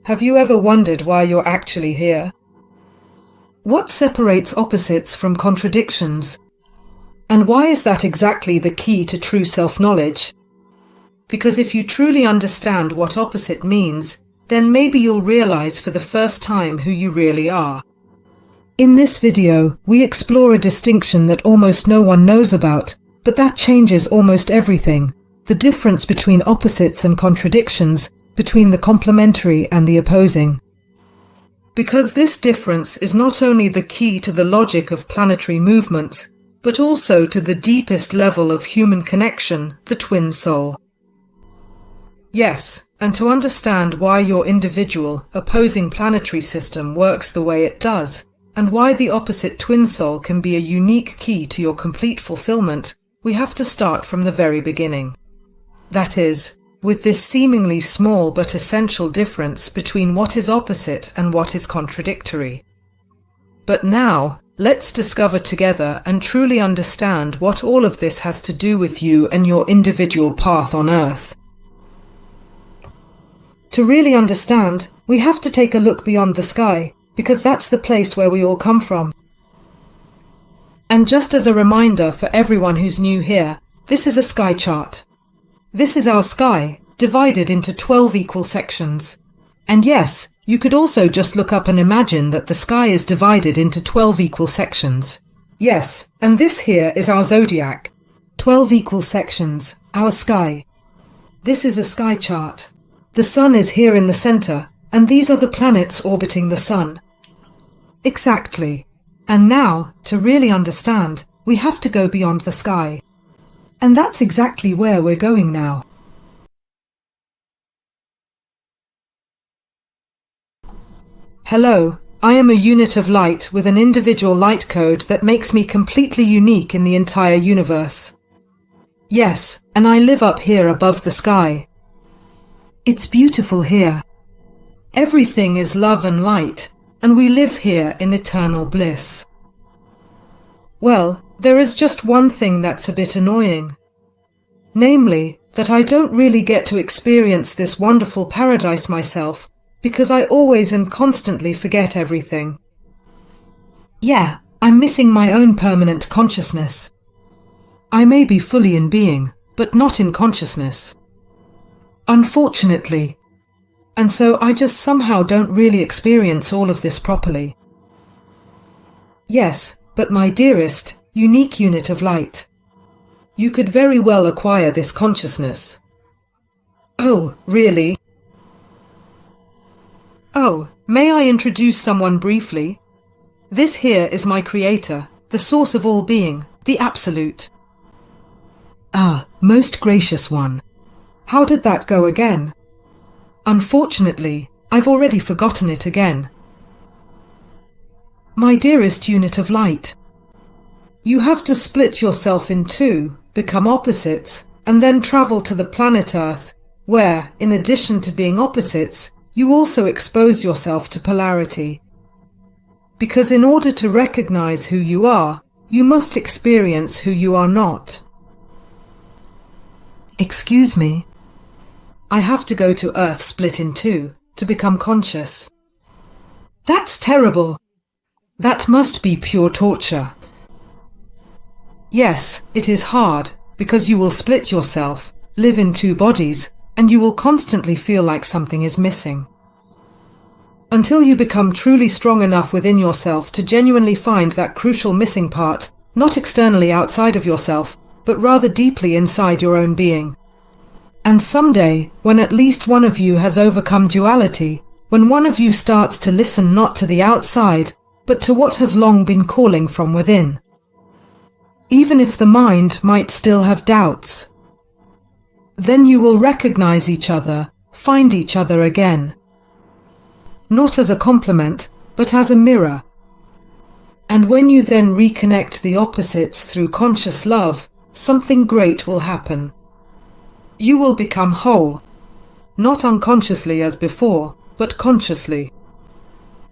have you ever wondered why you're actually here? What separates opposites from contradictions? And why is that exactly the key to true self-knowledge? Because if you truly understand what opposite means, then maybe you'll realize for the first time who you really are. In this video, we explore a distinction that almost no one knows about, but that changes almost everything: the difference between opposites and contradictions, between the complementary and the opposing. Because this difference is not only the key to the logic of planetary movements, but also to the deepest level of human connection, the twin soul. Yes, and to understand why your individual, opposing planetary system works the way it does, and why the opposite twin soul can be a unique key to your complete fulfillment, we have to start from the very beginning. That is, with this seemingly small but essential difference between what is opposite and what is contradictory. But now, let's discover together and truly understand what all of this has to do with you and your individual path on Earth. To really understand, we have to take a look beyond the sky, because that's the place where we all come from. And just as a reminder for everyone who's new here, this is a sky chart. This is our sky, divided into 12 equal sections. And yes, you could also just look up and imagine that the sky is divided into 12 equal sections. Yes, and this here is our zodiac. 12 equal sections, our sky. This is a sky chart. The sun is here in the center, and these are the planets orbiting the sun. Exactly. And now, to really understand, we have to go beyond the sky. And that's exactly where we're going now. Hello, I am a unit of light with an individual light code that makes me completely unique in the entire universe. Yes, and I live up here above the sky. It's beautiful here. Everything is love and light, and we live here in eternal bliss. Well, there is just one thing that's a bit annoying. Namely, that I don't really get to experience this wonderful paradise myself, because I always and constantly forget everything. Yeah, I'm missing my own permanent consciousness. I may be fully in being, but not in consciousness. Unfortunately. And so I just somehow don't really experience all of this properly. Yes, but my dearest, unique unit of light, you could very well acquire this consciousness. Oh, really? Oh, may I introduce someone briefly? This here is my creator, the source of all being, the Absolute. Ah, most gracious one. How did that go again? Unfortunately, I've already forgotten it again. My dearest unit of light, you have to split yourself in two, become opposites, and then travel to the planet Earth, where, in addition to being opposites, you also expose yourself to polarity. Because in order to recognize who you are, you must experience who you are not. Excuse me. I have to go to Earth split in two to become conscious. That's terrible. That must be pure torture. Yes, it is hard, because you will split yourself, live in two bodies, and you will constantly feel like something is missing. Until you become truly strong enough within yourself to genuinely find that crucial missing part, not externally outside of yourself, but rather deeply inside your own being. And someday, when at least one of you has overcome duality, when one of you starts to listen not to the outside, but to what has long been calling from within. Even if the mind might still have doubts, then you will recognize each other, find each other again. Not as a complement, but as a mirror. And when you then reconnect the opposites through conscious love, something great will happen. You will become whole, not unconsciously as before, but consciously.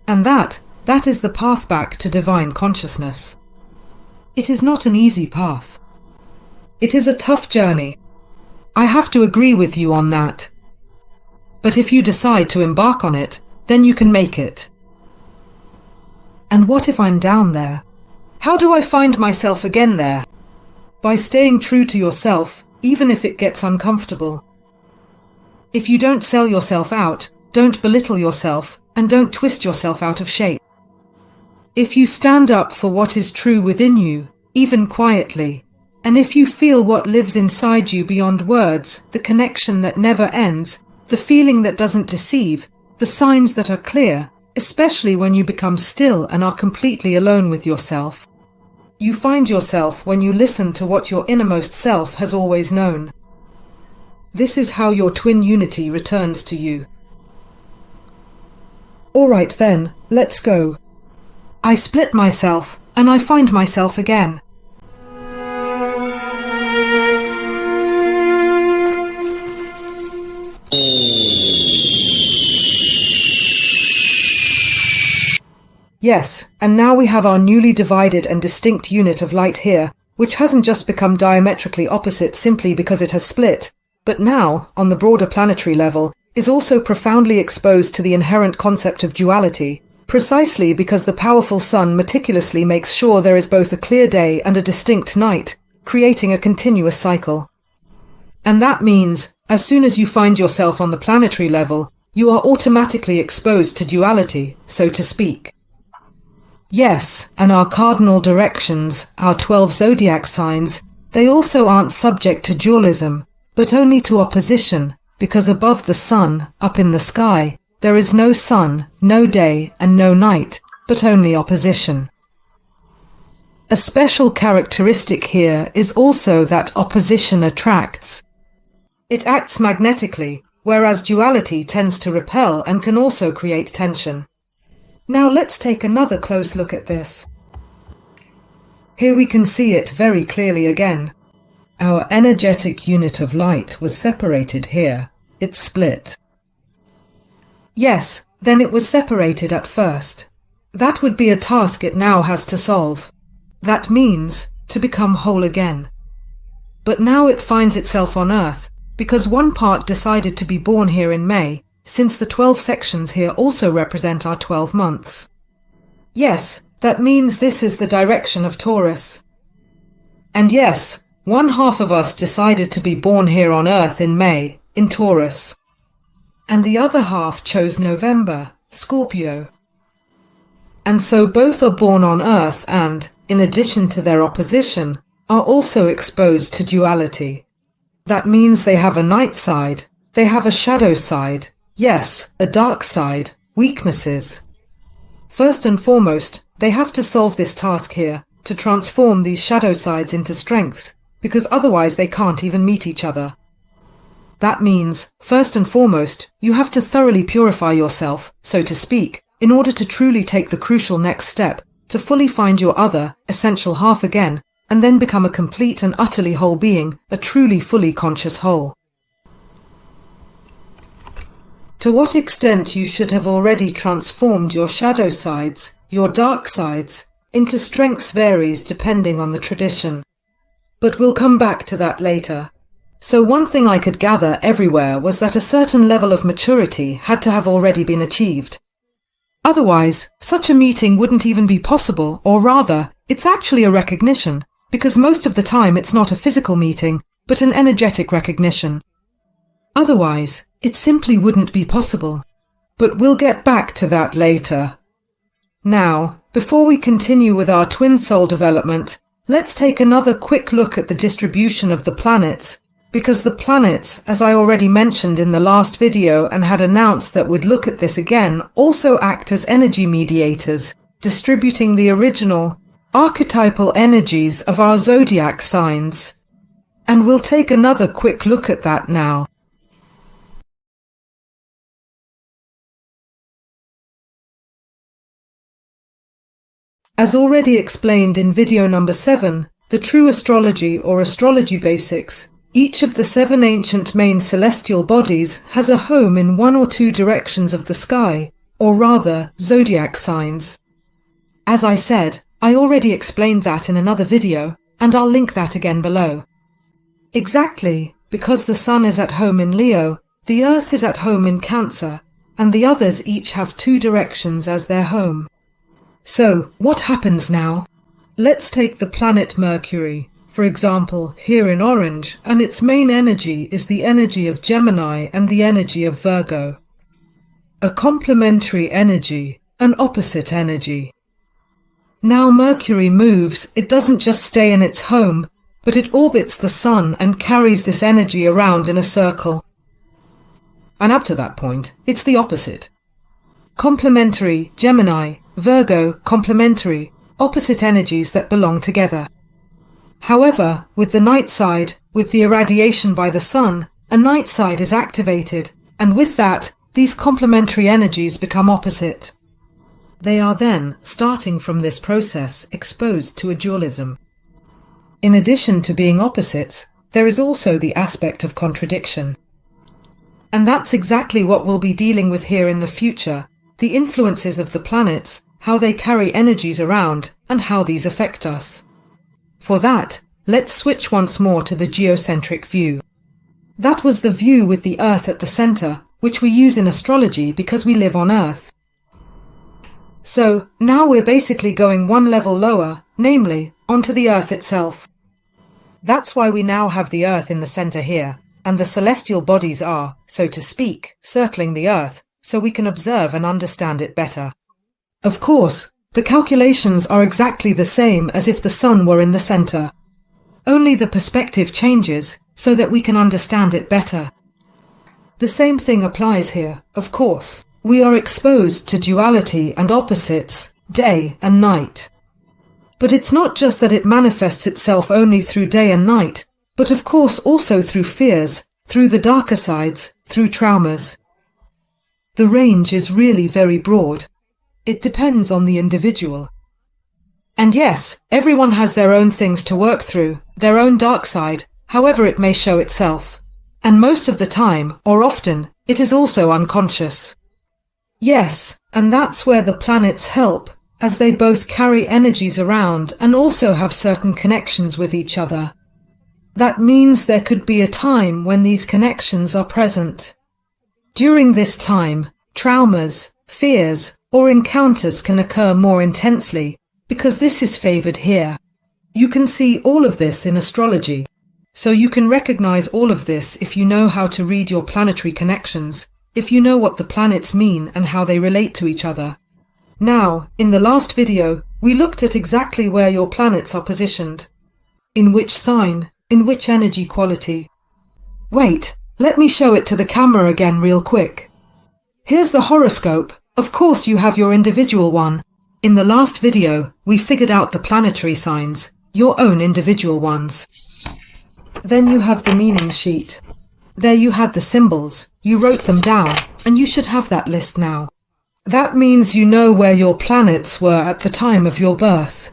And that is the path back to divine consciousness. It is not an easy path. It is a tough journey. I have to agree with you on that. But if you decide to embark on it, then you can make it. And what if I'm down there? How do I find myself again there? By staying true to yourself, even if it gets uncomfortable. If you don't sell yourself out, don't belittle yourself, and don't twist yourself out of shape. If you stand up for what is true within you, even quietly, and if you feel what lives inside you beyond words, the connection that never ends, the feeling that doesn't deceive, the signs that are clear, especially when you become still and are completely alone with yourself. You find yourself when you listen to what your innermost self has always known. This is how your twin unity returns to you. All right then, let's go. I split myself, and I find myself again. Yes, and now we have our newly divided and distinct unit of light here, which hasn't just become diametrically opposite simply because it has split, but now, on the broader planetary level, is also profoundly exposed to the inherent concept of duality, precisely because the powerful sun meticulously makes sure there is both a clear day and a distinct night, creating a continuous cycle. And that means, as soon as you find yourself on the planetary level, you are automatically exposed to duality, so to speak. Yes, and our cardinal directions, our 12 zodiac signs, they also aren't subject to dualism, but only to opposition, because above the sun, up in the sky, there is no sun, no day, and no night, but only opposition. A special characteristic here is also that opposition attracts. It acts magnetically, whereas duality tends to repel and can also create tension. Now let's take another close look at this. Here we can see it very clearly again. Our energetic unit of light was separated here. It split. Yes, then it was separated at first. That would be a task it now has to solve. That means to become whole again. But now it finds itself on Earth, because one part decided to be born here in May, since the 12 sections here also represent our 12 months. Yes, that means this is the direction of Taurus. And yes, one half of us decided to be born here on Earth in May, in Taurus. And the other half chose November, Scorpio. And so both are born on Earth and, in addition to their opposition, are also exposed to duality. That means they have a night side, they have a shadow side, yes, a dark side, weaknesses. First and foremost, they have to solve this task here, to transform these shadow sides into strengths, because otherwise they can't even meet each other. That means, first and foremost, you have to thoroughly purify yourself, so to speak, in order to truly take the crucial next step, to fully find your other, essential half again, and then become a complete and utterly whole being, a truly fully conscious whole. To what extent you should have already transformed your shadow sides, your dark sides, into strengths varies depending on the tradition. But we'll come back to that later. So one thing I could gather everywhere was that a certain level of maturity had to have already been achieved. Otherwise, such a meeting wouldn't even be possible, or rather, it's actually a recognition, because most of the time it's not a physical meeting, but an energetic recognition. Otherwise, it simply wouldn't be possible. But we'll get back to that later. Now, before we continue with our twin soul development, let's take another quick look at the distribution of the planets, because the planets, as I already mentioned in the last video and had announced that we'd look at this again, also act as energy mediators, distributing the original, archetypal energies of our zodiac signs. And we'll take another quick look at that now. As already explained in video number 7, the true astrology or astrology basics, each of the 7 ancient main celestial bodies has a home in one or two directions of the sky, or rather, zodiac signs. As I said, I already explained that in another video, and I'll link that again below. Exactly, because the Sun is at home in Leo, The Earth is at home in Cancer, and the others each have 2 directions as their home. So, what happens now? Let's take the planet Mercury, for example, here in orange, and its main energy is the energy of Gemini and the energy of Virgo. A complementary energy, an opposite energy. Now Mercury moves, it doesn't just stay in its home, but it orbits the Sun and carries this energy around in a circle. And up to that point, it's the opposite. Complementary, Gemini, Virgo, complementary, opposite energies that belong together. However, with the night side, with the irradiation by the Sun, a night side is activated, and with that, these complementary energies become opposite. They are then, starting from this process, exposed to a dualism. In addition to being opposites, there is also the aspect of contradiction. And that's exactly what we'll be dealing with here in the future, the influences of the planets, how they carry energies around, and how these affect us. For that, let's switch once more to the geocentric view. That was the view with the Earth at the center, which we use in astrology because we live on Earth. So, now we're basically going one level lower, namely, onto the Earth itself. That's why we now have the Earth in the center here, and the celestial bodies are, so to speak, circling the Earth, so we can observe and understand it better. Of course, the calculations are exactly the same as if the Sun were in the center. Only the perspective changes so that we can understand it better. The same thing applies here, of course. We are exposed to duality and opposites, day and night. But it's not just that it manifests itself only through day and night, but of course also through fears, through the darker sides, through traumas. The range is really very broad. It depends on the individual. And yes, everyone has their own things to work through, their own dark side, however it may show itself. And most of the time, or often, it is also unconscious. Yes, and that's where the planets help, as they both carry energies around and also have certain connections with each other. That means there could be a time when these connections are present. During this time, traumas, fears, or encounters can occur more intensely, because this is favored here. You can see all of this in astrology, so you can recognize all of this if you know how to read your planetary connections, if you know what the planets mean and how they relate to each other. Now, in the last video, we looked at exactly where your planets are positioned. In which sign, in which energy quality. Wait, let me show it to the camera again real quick. Here's the horoscope. Of course you have your individual one. In the last video, we figured out the planetary signs, your own individual ones. Then you have the meaning sheet. There you had the symbols, you wrote them down, and you should have that list now. That means you know where your planets were at the time of your birth.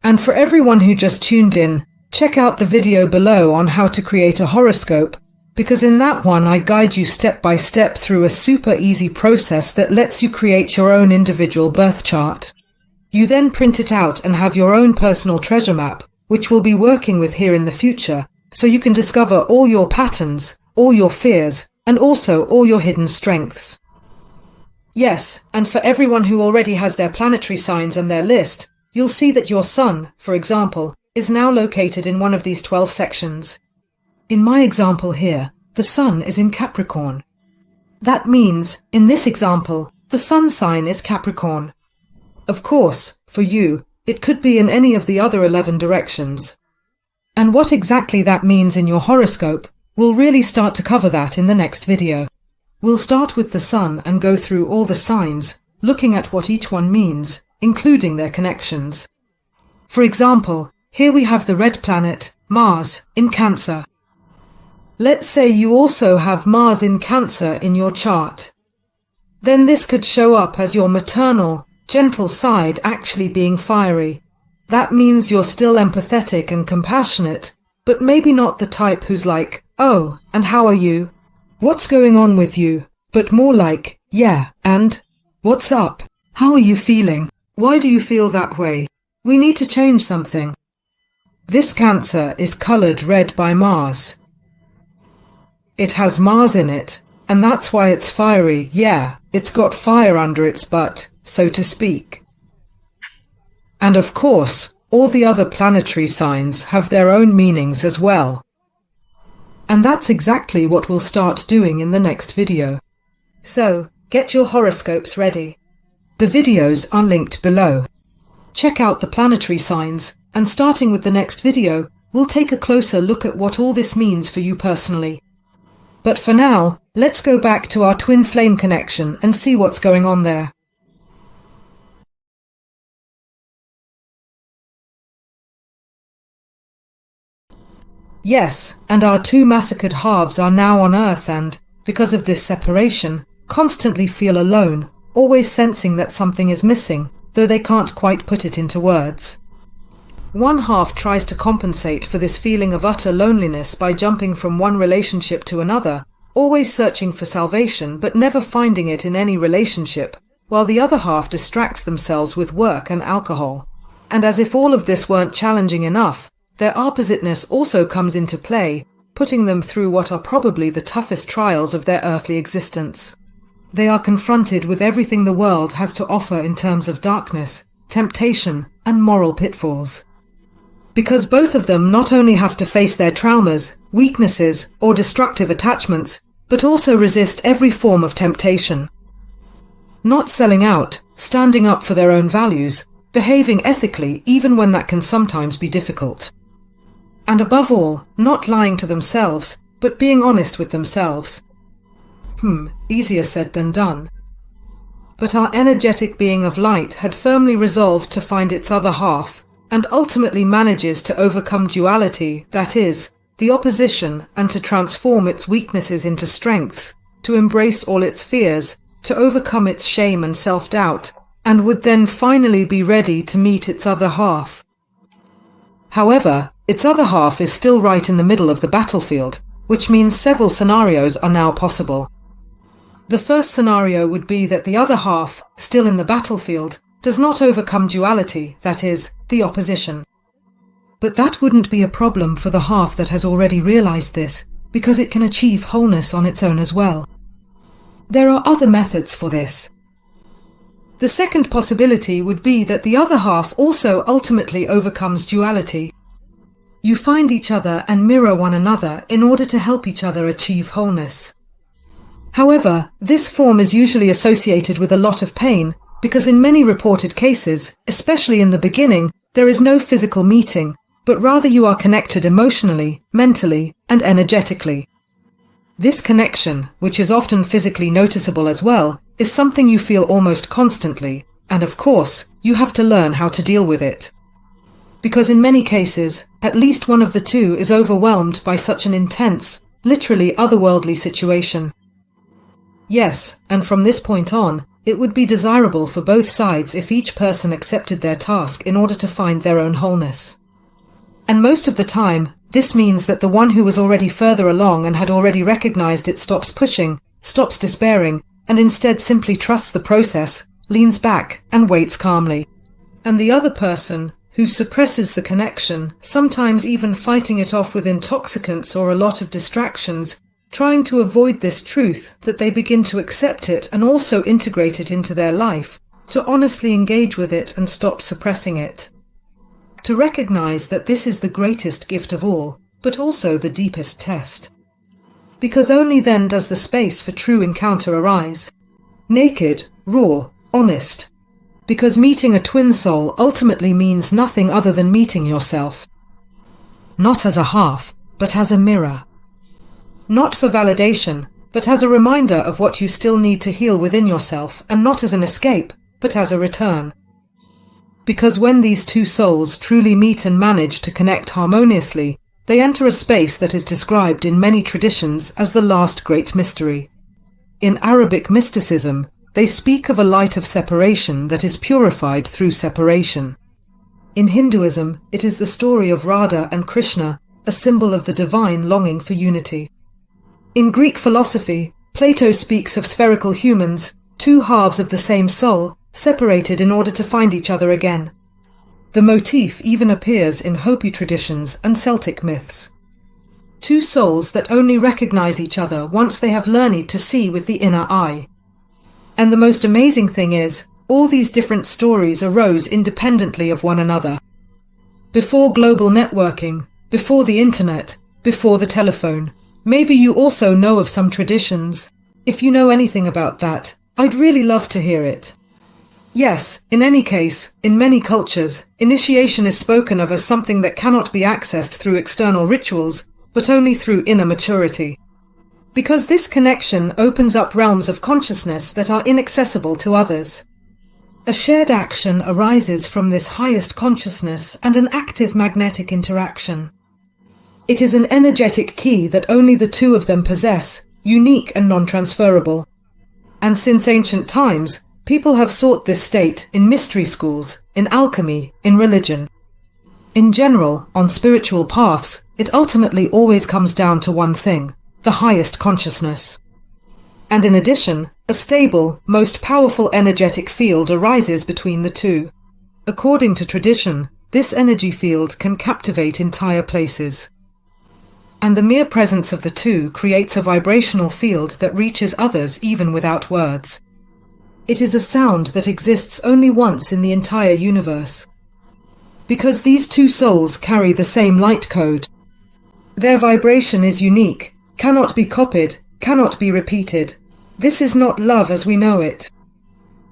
And for everyone who just tuned in, check out the video below on how to create a horoscope, because in that one I guide you step by step through a super easy process that lets you create your own individual birth chart. You then print it out and have your own personal treasure map, which we'll be working with here in the future, so you can discover all your patterns, all your fears, and also all your hidden strengths. Yes, and for everyone who already has their planetary signs and their list, you'll see that your Sun, for example, is now located in one of these 12 sections. In my example here, the Sun is in Capricorn. That means, in this example, the Sun sign is Capricorn. Of course, for you, it could be in any of the other 11 directions. And what exactly that means in your horoscope, we'll really start to cover that in the next video. We'll start with the Sun and go through all the signs, looking at what each one means, including their connections. For example, here we have the red planet, Mars, in Cancer. Let's say you also have Mars in Cancer in your chart. Then this could show up as your maternal, gentle side actually being fiery. That means you're still empathetic and compassionate, but maybe not the type who's like, "Oh, and how are you? What's going on with you?" But more like, "Yeah, and? What's up? How are you feeling? Why do you feel that way? We need to change something." This Cancer is colored red by Mars. It has Mars in it, and that's why it's fiery. Yeah, it's got fire under its butt, so to speak. And of course, all the other planetary signs have their own meanings as well. And that's exactly what we'll start doing in the next video. So, get your horoscopes ready. The videos are linked below. Check out the planetary signs, and starting with the next video, we'll take a closer look at what all this means for you personally. But for now, let's go back to our twin flame connection and see what's going on there. Yes, and our two massacred halves are now on Earth and, because of this separation, constantly feel alone, always sensing that something is missing, though they can't quite put it into words. One half tries to compensate for this feeling of utter loneliness by jumping from one relationship to another, always searching for salvation but never finding it in any relationship, while the other half distracts themselves with work and alcohol. And as if all of this weren't challenging enough, their oppositeness also comes into play, putting them through what are probably the toughest trials of their earthly existence. They are confronted with everything the world has to offer in terms of darkness, temptation, and moral pitfalls. Because both of them not only have to face their traumas, weaknesses, or destructive attachments, but also resist every form of temptation. Not selling out, standing up for their own values, behaving ethically even when that can sometimes be difficult. And above all, not lying to themselves, but being honest with themselves. Easier said than done. But our energetic being of light had firmly resolved to find its other half, and ultimately manages to overcome duality, that is, the opposition, and to transform its weaknesses into strengths, to embrace all its fears, to overcome its shame and self-doubt, and would then finally be ready to meet its other half. However, its other half is still right in the middle of the battlefield, which means several scenarios are now possible. The first scenario would be that the other half, still in the battlefield, does not overcome duality, that is, the opposition. But that wouldn't be a problem for the half that has already realized this, because it can achieve wholeness on its own as well. There are other methods for this. The second possibility would be that the other half also ultimately overcomes duality. You find each other and mirror one another in order to help each other achieve wholeness. However, this form is usually associated with a lot of pain, because in many reported cases, especially in the beginning, there is no physical meeting, but rather you are connected emotionally, mentally, and energetically. This connection, which is often physically noticeable as well, is something you feel almost constantly, and of course, you have to learn how to deal with it. Because in many cases, at least one of the two is overwhelmed by such an intense, literally otherworldly situation. Yes, and from this point on, it would be desirable for both sides if each person accepted their task in order to find their own wholeness. And most of the time, this means that the one who was already further along and had already recognized it stops pushing, stops despairing, and instead simply trusts the process, leans back, and waits calmly. And the other person, who suppresses the connection, sometimes even fighting it off with intoxicants or a lot of distractions, trying to avoid this truth that they begin to accept it and also integrate it into their life, to honestly engage with it and stop suppressing it. To recognize that this is the greatest gift of all, but also the deepest test. Because only then does the space for true encounter arise. Naked, raw, honest. Because meeting a twin soul ultimately means nothing other than meeting yourself. Not as a half, but as a mirror. Not for validation, but as a reminder of what you still need to heal within yourself, and not as an escape, but as a return. Because when these two souls truly meet and manage to connect harmoniously, they enter a space that is described in many traditions as the last great mystery. In Arabic mysticism, they speak of a light of separation that is purified through separation. In Hinduism, it is the story of Radha and Krishna, a symbol of the divine longing for unity. In Greek philosophy, Plato speaks of spherical humans, two halves of the same soul, separated in order to find each other again. The motif even appears in Hopi traditions and Celtic myths. two souls that only recognize each other once they have learned to see with the inner eye. And the most amazing thing is, all these different stories arose independently of one another. Before global networking, before the internet, before the telephone. Maybe you also know of some traditions. If you know anything about that, I'd really love to hear it. Yes, in any case, in many cultures, initiation is spoken of as something that cannot be accessed through external rituals, but only through inner maturity. Because this connection opens up realms of consciousness that are inaccessible to others. A shared action arises from this highest consciousness and an active magnetic interaction. It is an energetic key that only the two of them possess, unique and non-transferable. And since ancient times, people have sought this state in mystery schools, in alchemy, in religion. In general, on spiritual paths, it ultimately always comes down to one thing, the highest consciousness. And in addition, a stable, most powerful energetic field arises between the two. According to tradition, this energy field can captivate entire places. And the mere presence of the two creates a vibrational field that reaches others even without words. It is a sound that exists only once in the entire universe. Because these two souls carry the same light code. Their vibration is unique, cannot be copied, cannot be repeated. This is not love as we know it.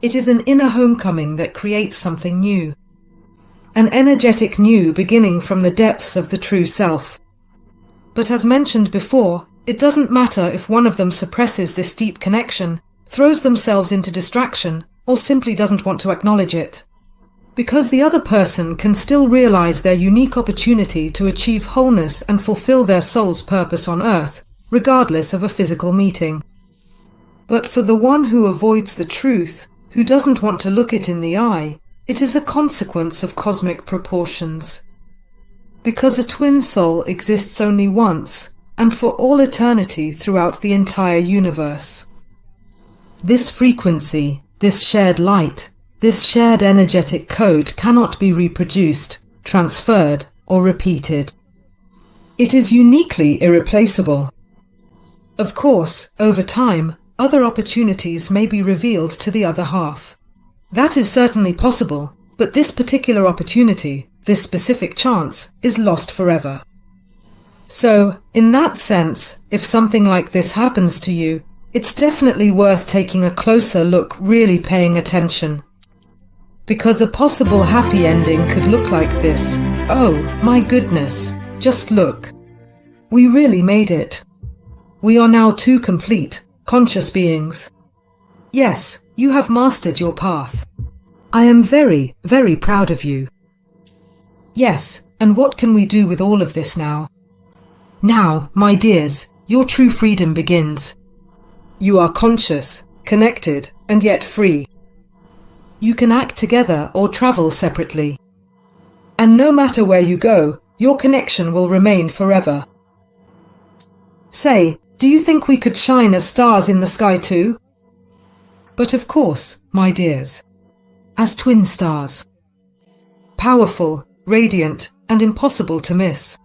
It is an inner homecoming that creates something new. An energetic new beginning from the depths of the true self. But as mentioned before, it doesn't matter if one of them suppresses this deep connection, throws themselves into distraction, or simply doesn't want to acknowledge it. Because the other person can still realize their unique opportunity to achieve wholeness and fulfill their soul's purpose on earth, regardless of a physical meeting. But for the one who avoids the truth, who doesn't want to look it in the eye, it is a consequence of cosmic proportions. Because a twin soul exists only once, and for all eternity throughout the entire universe. This frequency, this shared light, this shared energetic code cannot be reproduced, transferred, or repeated. It is uniquely irreplaceable. Of course, over time, other opportunities may be revealed to the other half. That is certainly possible, but this particular opportunity, this specific chance, is lost forever. So, in that sense, if something like this happens to you, it's definitely worth taking a closer look, really paying attention. Because a possible happy ending could look like this. Oh, my goodness, just look. We really made it. We are now two complete, conscious beings. Yes, you have mastered your path. I am very, very proud of you. Yes, and what can we do with all of this now? Now, my dears, your true freedom begins. You are conscious, connected, and yet free. You can act together or travel separately. And no matter where you go, your connection will remain forever. Say, do you think we could shine as stars in the sky too? But of course, my dears, as twin stars. Powerful, radiant, and impossible to miss.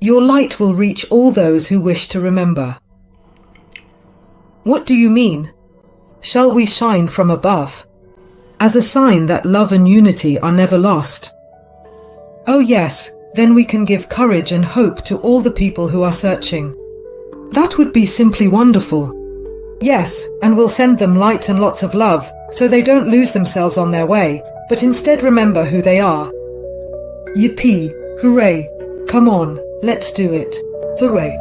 Your light will reach all those who wish to remember. What do you mean? Shall we shine from above? As a sign that love and unity are never lost? Oh yes, then we can give courage and hope to all the people who are searching. That would be simply wonderful. Yes, and we'll send them light and lots of love, so they don't lose themselves on their way, but instead remember who they are. Yippee! Hooray! Come on, let's do it. Hooray!